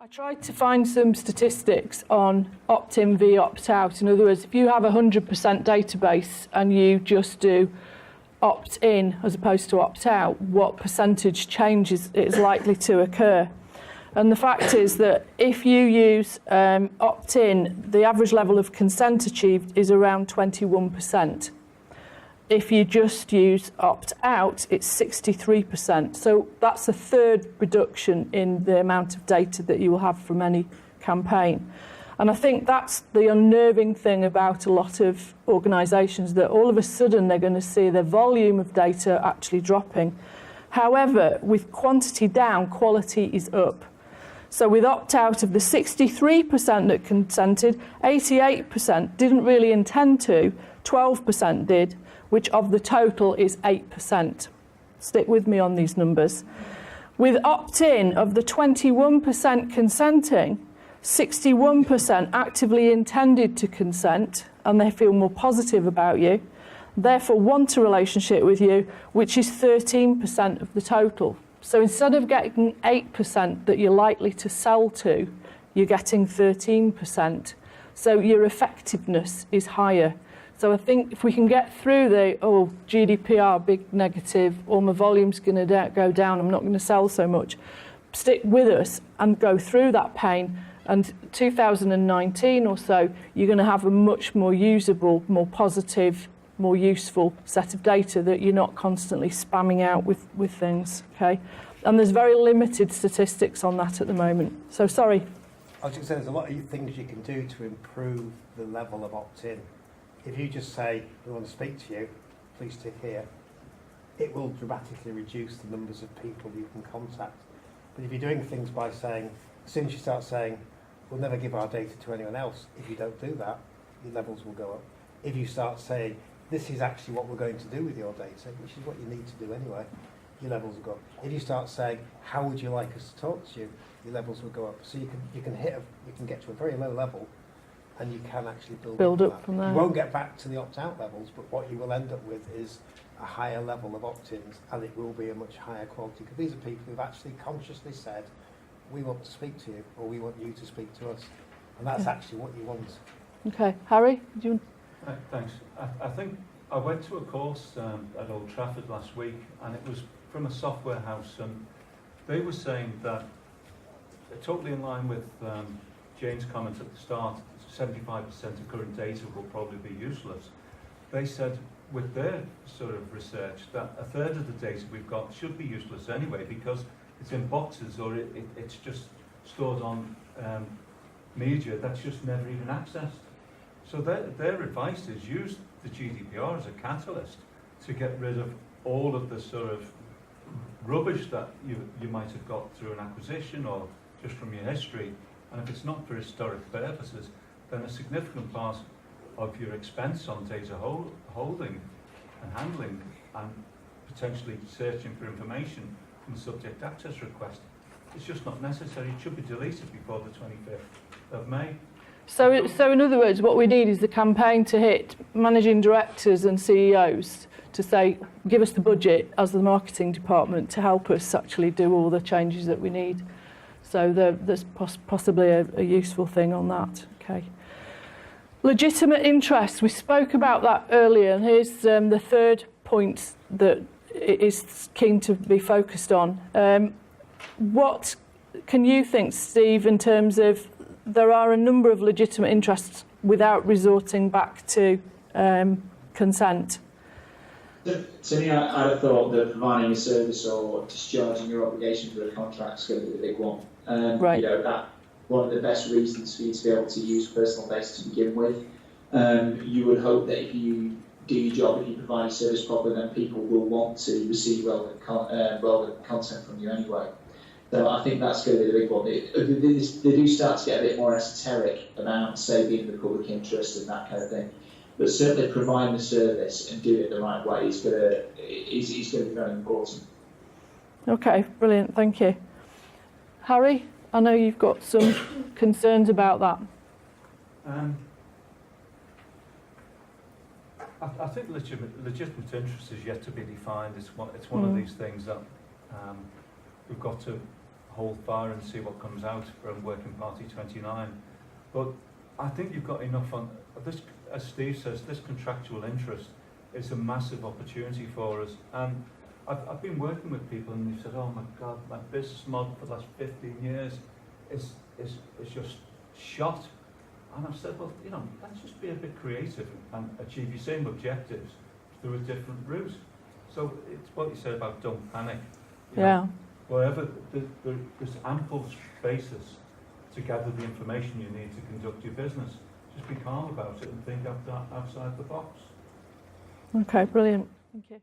I tried to find some statistics on opt-in v opt-out. In other words, if you have a 100% database and you just do opt-in as opposed to opt-out, what percentage change is likely to occur? And the fact is that if you use opt-in, the average level of consent achieved is around 21%. If you just use opt-out, it's 63%. So that's a third reduction in the amount of data that you will have from any campaign. And I think that's the unnerving thing about a lot of organisations, that all of a sudden they're going to see their volume of data actually dropping. However, with quantity down, quality is up. So with opt-out, of the 63% that consented, 88% didn't really intend to, 12% did, which of the total is 8%. Stick with me on these numbers. With opt-in, of the 21% consenting, 61% actively intended to consent, and they feel more positive about you, therefore want a relationship with you, which is 13% of the total. So instead of getting 8% that you're likely to sell to, you're getting 13%. So your effectiveness is higher. So I think if we can get through the, GDPR, big negative, or my volume's going to go down, I'm not going to sell so much, stick with us and go through that pain. And 2019 or so, you're going to have a much more usable, more positive, more useful set of data that you're not constantly spamming out with things, okay? And there's very limited statistics on that at the moment. So sorry. I was just saying, there's a lot of things you can do to improve the level of opt-in. If you just say, we want to speak to you, please tick here, it will dramatically reduce the numbers of people you can contact. But if you're doing things by saying, as soon as you start saying, we'll never give our data to anyone else, if you don't do that, your levels will go up. If you start saying, this is actually what we're going to do with your data, which is what you need to do anyway, your levels will go up. If you start saying, how would you like us to talk to you, your levels will go up. So you can get to a very low level, and you can actually build up from there. You won't get back to the opt-out levels, but what you will end up with is a higher level of opt-ins, and it will be a much higher quality, because these are people who've actually consciously said, we want to speak to you, or we want you to speak to us, and that's actually what you want. Okay, Harry, do you? Thanks. I think I went to a course at Old Trafford last week, and it was from a software house, and they were saying that, totally in line with Jane's comment at the start, 75% of current data will probably be useless. They said with their sort of research that a third of the data we've got should be useless anyway, because it's in boxes, or it's just stored on media that's just never even accessed. So their advice is use the GDPR as a catalyst to get rid of all of the sort of rubbish that you might have got through an acquisition or just from your history. And if it's not for historic purposes, then a significant part of your expense on data holding and handling and potentially searching for information from the subject access request, it's just not necessary. It should be deleted before the 25th of May. So in other words, what we need is the campaign to hit managing directors and CEOs to say, give us the budget as the marketing department to help us actually do all the changes that we need. So there's possibly a useful thing on that. Okay. Legitimate interest. We spoke about that earlier, and here's the third point that is keen to be focused on. What can you think, Steve, in terms of there are a number of legitimate interests without resorting back to consent? To me, I'd have thought that providing a service or discharging your obligation for a contract is going to be the big one. Right. You know, that one of the best reasons for you to be able to use personal data to begin with. You would hope that if you do your job, if you provide a service properly, then people will want to receive relevant content from you anyway. So I think that's going to be the big one. They do start to get a bit more esoteric about, say, being in the public interest and that kind of thing. But certainly providing the service and doing it the right way is going to be very important. Okay, brilliant, thank you. Harry, I know you've got some concerns about that. I think legitimate interest is yet to be defined. It's one of these things that we've got to hold fire and see what comes out from Working Party 29. But I think you've got enough on this, as Steve says, this contractual interest is a massive opportunity for us. And I've been working with people and they've said, oh my God, my business model for the last 15 years is just shot. And I've said, well, you know, let's just be a bit creative and achieve your same objectives through a different route. So it's what you said about don't panic. You know, wherever there's ample basis to gather the information you need to conduct your business. Just be calm about it and think outside the box. Okay, brilliant. Thank you.